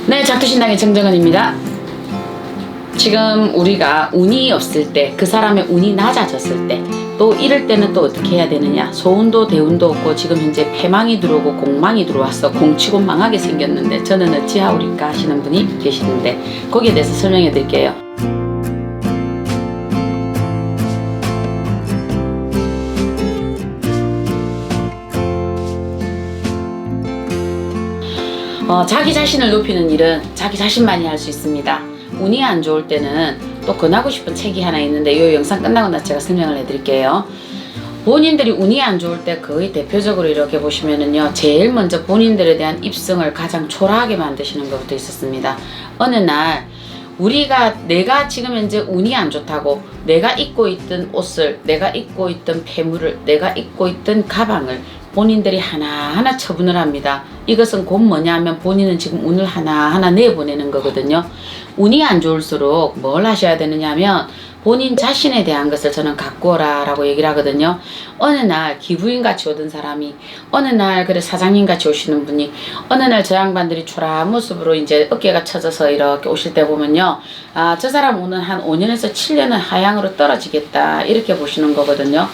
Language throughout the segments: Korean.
네, 작두신당의 정정은입니다. 지금 우리가 운이 없을 때, 그 사람의 운이 낮아졌을 때, 또 이럴 때는 또 어떻게 해야 되느냐. 소운도 대운도 없고 지금 현재 패망이 들어오고 공망이 들어와서 공치고 망하게 생겼는데 저는 어찌하오리까 하시는 분이 계시는데 거기에 대해서 설명해 드릴게요. 자기 자신을 높이는 일은 자기 자신만이 할 수 있습니다. 운이 안 좋을 때는 또 권하고 싶은 책이 하나 있는데 이 영상 끝나고 나 제가 설명을 해드릴게요. 본인들이 운이 안 좋을 때 거의 대표적으로 이렇게 보시면은요, 제일 먼저 본인들에 대한 입성을 가장 초라하게 만드시는 것부터 있었습니다. 어느 날 내가 지금 현재 운이 안 좋다고 내가 입고 있던 옷을, 내가 입고 있던 폐물을, 내가 입고 있던 가방을 본인들이 하나하나 처분을 합니다. 이것은 곧 뭐냐 하면 본인은 지금 운을 하나하나 내보내는 거거든요. 운이 안 좋을수록 뭘 하셔야 되느냐 하면 본인 자신에 대한 것을 저는 갖고 오라 라고 얘기를 하거든요. 어느 날 기부인 같이 오던 사람이, 어느 날 그래 사장님 같이 오시는 분이, 어느 날 저 양반들이 초라한 모습으로 이제 어깨가 처져서 이렇게 오실 때 보면요, 아, 저 사람 오늘 한 5년에서 7년은 하향으로 떨어지겠다 이렇게 보시는 거거든요.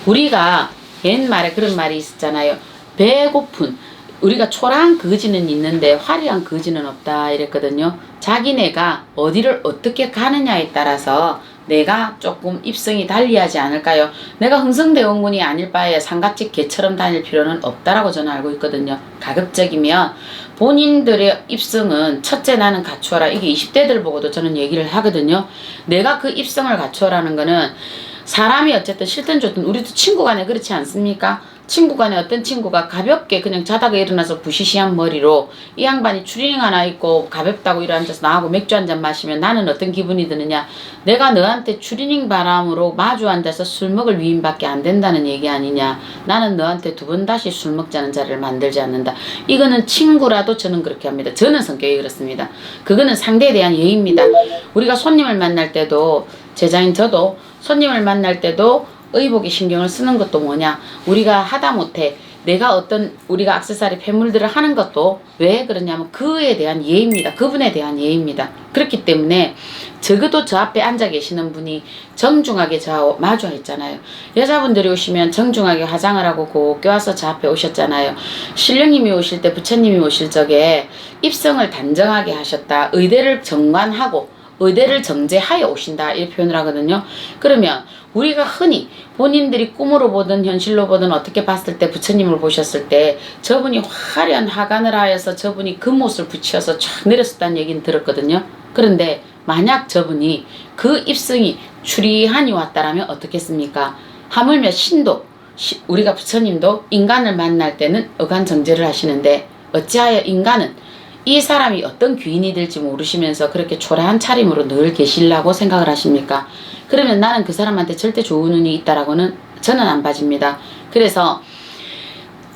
우리가 옛말에 그런 말이 있었잖아요. 배고픈, 우리가 초라한 거지는 있는데 화려한 거지는 없다 이랬거든요. 자기네가 어디를 어떻게 가느냐에 따라서 내가 조금 입성이 달리하지 않을까요? 내가 흥성대원군이 아닐 바에 상갓집 개처럼 다닐 필요는 없다라고 저는 알고 있거든요. 가급적이면 본인들의 입성은 첫째 나는 갖추어라. 이게 20대들 보고도 저는 얘기를 하거든요. 내가 그 입성을 갖추어라는 거는 사람이 어쨌든 싫든 좋든 우리도 친구 간에 그렇지 않습니까? 친구 간에 어떤 친구가 가볍게 그냥 자다가 일어나서 부시시한 머리로 이 양반이 추리닝 하나 입고 가볍다고 일어앉아서 나하고 맥주 한잔 마시면 나는 어떤 기분이 드느냐. 내가 너한테 추리닝 바람으로 마주 앉아서 술 먹을 위임밖에 안 된다는 얘기 아니냐. 나는 너한테 두 번 다시 술 먹자는 자리를 만들지 않는다. 이거는 친구라도 저는 그렇게 합니다. 저는 성격이 그렇습니다. 그거는 상대에 대한 예의입니다. 우리가 손님을 만날 때도, 제자인 저도 손님을 만날 때도 의복에 신경을 쓰는 것도 뭐냐, 우리가 하다못해 우리가 액세서리 폐물들을 하는 것도 왜 그러냐면 그에 대한 예의입니다. 그분에 대한 예의입니다. 그렇기 때문에 적어도 저 앞에 앉아 계시는 분이 정중하게 저하고 마주하 있잖아요. 여자분들이 오시면 정중하게 화장을 하고 곱게 와서 저 앞에 오셨잖아요. 신령님이 오실 때, 부처님이 오실 적에 입성을 단정하게 하셨다. 의대를 정관하고 의대를 정제하여 오신다 이렇게 표현을 하거든요. 그러면 우리가 흔히 본인들이 꿈으로 보든 현실로 보든 어떻게 봤을 때 부처님을 보셨을 때 저분이 화려한 화관을 하여서 저분이 금옷을 붙여서 쫙 내렸었다는 얘기는 들었거든요. 그런데 만약 저분이 그 입성이 추리하니 왔다라면 어떻겠습니까? 하물며 우리가 부처님도 인간을 만날 때는 어간정제를 하시는데 어찌하여 인간은 이 사람이 어떤 귀인이 될지 모르시면서 그렇게 초라한 차림으로 늘 계시려고 생각을 하십니까? 그러면 나는 그 사람한테 절대 좋은 운이 있다라고는 저는 안 봐집니다. 그래서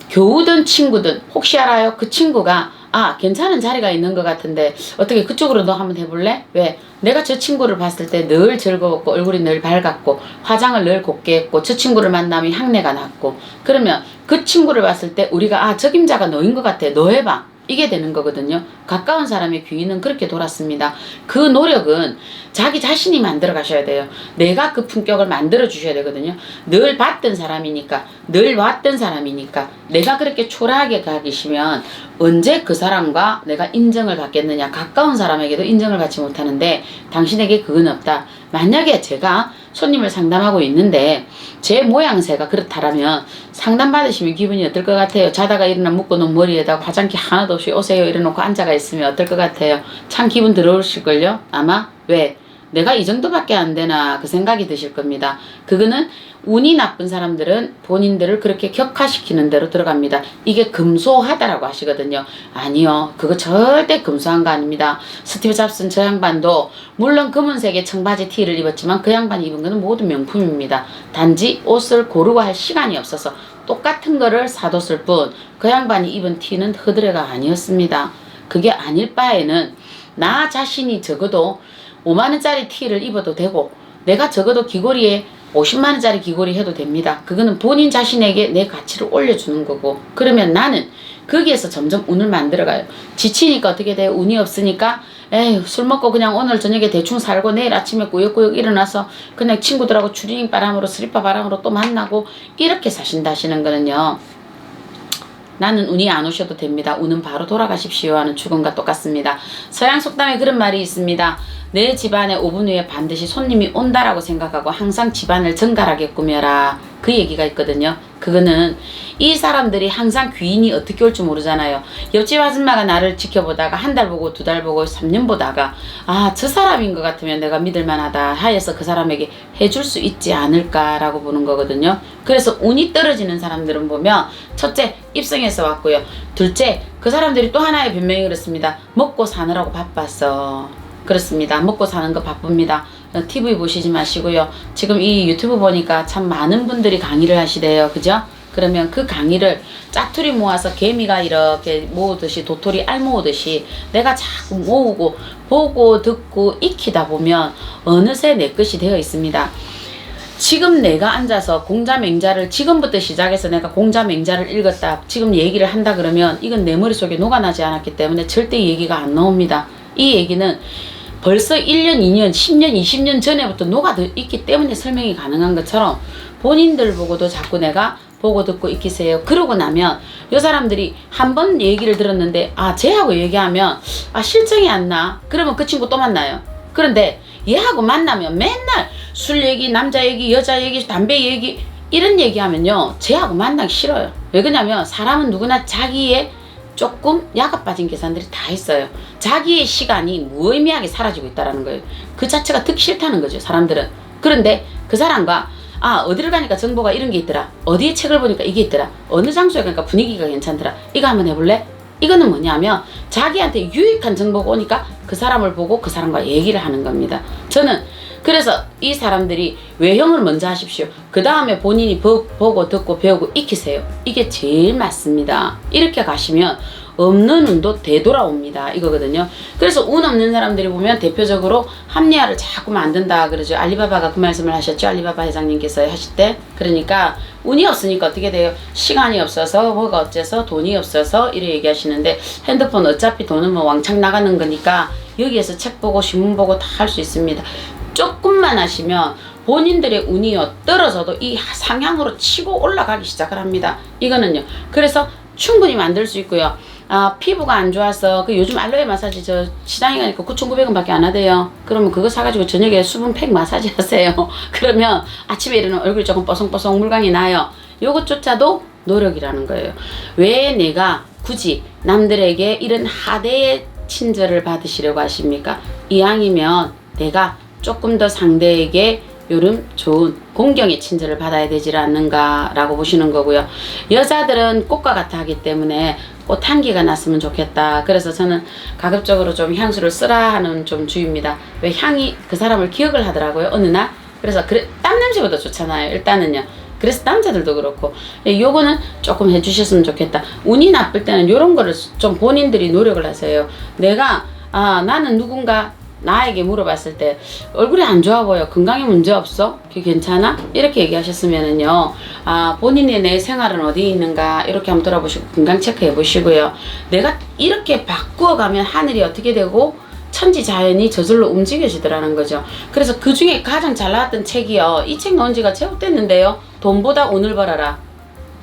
교우든 친구든 혹시 알아요? 그 친구가 괜찮은 자리가 있는 것 같은데 어떻게 그쪽으로 너 한번 해볼래? 왜? 내가 저 친구를 봤을 때 늘 즐거웠고 얼굴이 늘 밝았고 화장을 늘 곱게 했고 저 친구를 만나면 향내가 났고, 그러면 그 친구를 봤을 때 우리가 적임자가 너인 것 같아, 너 해봐, 이게 되는 거거든요. 가까운 사람의 귀인은 그렇게 돌았습니다. 그 노력은 자기 자신이 만들어 가셔야 돼요. 내가 그 품격을 만들어 주셔야 되거든요. 늘 봤던 사람이니까, 늘 왔던 사람이니까 내가 그렇게 초라하게 가 계시면 언제 그 사람과 내가 인정을 받겠느냐. 가까운 사람에게도 인정을 받지 못하는데 당신에게 그건 없다. 만약에 제가 손님을 상담하고 있는데 제 모양새가 그렇다라면 상담받으시면 기분이 어떨 것 같아요? 자다가 일어나 묶어놓은 머리에다가 화장기 하나도 없이 오세요 이래놓고 앉아가 있으면 어떨 것 같아요? 참 기분 더러우실걸요? 아마? 왜? 내가 이 정도밖에 안 되나 그 생각이 드실 겁니다. 그거는 운이 나쁜 사람들은 본인들을 그렇게 격화시키는 대로 들어갑니다. 이게 금소하다라고 하시거든요. 아니요, 그거 절대 금소한 거 아닙니다. 스티브 잡슨 저 양반도 물론 검은색의 청바지 티를 입었지만 그 양반이 입은 거는 모두 명품입니다. 단지 옷을 고르고 할 시간이 없어서 똑같은 거를 사뒀을 뿐 그 양반이 입은 티는 허드레가 아니었습니다. 그게 아닐 바에는 나 자신이 적어도 5만원짜리 티를 입어도 되고 내가 적어도 귀걸이에 50만원짜리 귀걸이 해도 됩니다. 그거는 본인 자신에게 내 가치를 올려주는 거고, 그러면 나는 거기에서 점점 운을 만들어가요. 지치니까 어떻게 돼요? 운이 없으니까 에휴 술 먹고 그냥 오늘 저녁에 대충 살고 내일 아침에 꾸역꾸역 일어나서 그냥 친구들하고 추리닝 바람으로 스리퍼 바람으로 또 만나고 이렇게 사신다 하시는 거는요. 나는 운이 안 오셔도 됩니다. 운은 바로 돌아가십시오 하는 축음과 똑같습니다. 서양 속담에 그런 말이 있습니다. 내 집안에 5분 후에 반드시 손님이 온다라고 생각하고 항상 집안을 정갈하게 꾸며라. 그 얘기가 있거든요. 그거는 이 사람들이 항상 귀인이 어떻게 올지 모르잖아요. 옆집 아줌마가 나를 지켜보다가 한 달 보고 2달 보고 3년 보다가 아, 저 사람인 것 같으면 내가 믿을 만하다 하여서 그 사람에게 해줄 수 있지 않을까라고 보는 거거든요. 그래서 운이 떨어지는 사람들은 보면 첫째, 입성해서 왔고요. 둘째, 그 사람들이 또 하나의 변명이 그렇습니다. 먹고 사느라고 바빴어. 그렇습니다. 먹고 사는 거 바쁩니다. TV 보시지 마시고요. 지금 이 유튜브 보니까 참 많은 분들이 강의를 하시대요. 그죠? 그러면 그 강의를 짜투리 모아서 개미가 이렇게 모으듯이 도토리 알 모으듯이 내가 자꾸 모으고 보고 듣고 익히다 보면 어느새 내 것이 되어 있습니다. 지금 내가 앉아서 공자맹자를 지금부터 시작해서 내가 공자맹자를 읽었다. 지금 얘기를 한다 그러면 이건 내 머릿속에 녹아나지 않았기 때문에 절대 얘기가 안 나옵니다. 이 얘기는 벌써 1년, 2년, 10년, 20년 전에부터 녹아있기 때문에 설명이 가능한 것처럼 본인들 보고도 자꾸 내가 보고 듣고 익히세요. 그러고 나면 이 사람들이 한 번 얘기를 들었는데 아 쟤하고 얘기하면 아 실정이 안 나. 그러면 그 친구 또 만나요. 그런데 얘하고 만나면 맨날 술 얘기, 남자 얘기, 여자 얘기, 담배 얘기 이런 얘기하면요. 쟤하고 만나기 싫어요. 왜 그러냐면 사람은 누구나 자기의 조금 약간 빠진 계산들이 다 있어요. 자기의 시간이 무의미하게 사라지고 있다는 거예요. 그 자체가 듣기 싫다는 거죠. 사람들은. 그런데 그 사람과 아 어디를 가니까 정보가 이런 게 있더라. 어디에 책을 보니까 이게 있더라. 어느 장소에 가니까 분위기가 괜찮더라. 이거 한번 해볼래? 이거는 뭐냐면 자기한테 유익한 정보가 오니까 그 사람을 보고 그 사람과 얘기를 하는 겁니다. 저는 그래서 이 사람들이 외형을 먼저 하십시오. 그 다음에 본인이 보고 듣고 배우고 익히세요. 이게 제일 맞습니다. 이렇게 가시면 없는 운도 되돌아옵니다. 이거거든요. 그래서 운 없는 사람들이 보면 대표적으로 합리화를 자꾸 만든다 그러죠. 알리바바가 그 말씀을 하셨죠. 알리바바 회장님께서 하실 때. 그러니까 운이 없으니까 어떻게 돼요? 시간이 없어서 뭐가 어째서 돈이 없어서 이래 얘기하시는데 핸드폰 어차피 돈은 뭐 왕창 나가는 거니까 여기에서 책 보고 신문 보고 다 할 수 있습니다. 조금만 하시면 본인들의 운이 떨어져도 이 상향으로 치고 올라가기 시작을 합니다. 이거는요. 그래서 충분히 만들 수 있고요. 아, 피부가 안 좋아서 그 요즘 알로에 마사지 저 시장에 가니까 9,900원 밖에 안 하대요. 그러면 그거 사가지고 저녁에 수분팩 마사지 하세요. 그러면 아침에 일어나면 얼굴이 조금 뽀송뽀송 물광이 나요. 요것조차도 노력이라는 거예요. 왜 내가 굳이 남들에게 이런 하대의 친절을 받으시려고 하십니까? 이왕이면 내가 조금 더 상대에게 요즘 좋은 공경의 친절을 받아야 되지 않는가 라고 보시는 거고요. 여자들은 꽃과 같아 하기 때문에 꽃 향기가 났으면 좋겠다. 그래서 저는 가급적으로 좀 향수를 쓰라 하는 좀 주의입니다. 왜 향이 그 사람을 기억을 하더라고요. 어느 날. 그래서 땀 냄새보다 좋잖아요. 일단은요. 그래서 남자들도 그렇고 요거는 조금 해주셨으면 좋겠다. 운이 나쁠 때는 요런 거를 좀 본인들이 노력을 하세요. 내가 나는 누군가 나에게 물어봤을 때 얼굴이 안 좋아 보여. 건강에 문제 없어? 그게 괜찮아? 이렇게 얘기하셨으면은요. 본인의 내 생활은 어디 있는가 이렇게 한번 돌아보시고 건강 체크해 보시고요. 내가 이렇게 바꾸어가면 하늘이 어떻게 되고 천지자연이 저절로 움직여지더라는 거죠. 그래서 그 중에 가장 잘 나왔던 책이요. 이 책 나온 지가 제법됐는데요. 돈보다 운을 벌어라.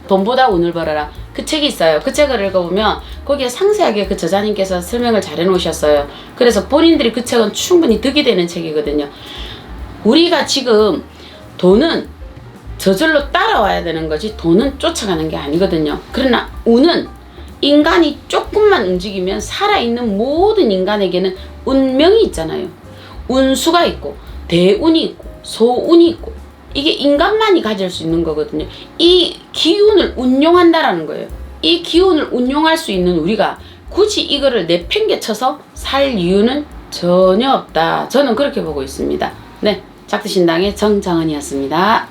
돈보다 운을 벌어라. 그 책이 있어요. 그 책을 읽어보면 거기에 상세하게 그 저자님께서 설명을 잘 해놓으셨어요. 그래서 본인들이 그 책은 충분히 득이 되는 책이거든요. 우리가 지금 돈은 저절로 따라와야 되는 거지 돈은 쫓아가는 게 아니거든요. 그러나 운은 인간이 조금만 움직이면 살아있는 모든 인간에게는 운명이 있잖아요. 운수가 있고 대운이 있고 소운이 있고 이게 인간만이 가질 수 있는 거거든요. 이 기운을 운용한다라는 거예요. 이 기운을 운용할 수 있는 우리가 굳이 이거를 내팽개쳐서 살 이유는 전혀 없다. 저는 그렇게 보고 있습니다. 네, 작두신당의 정정은이었습니다.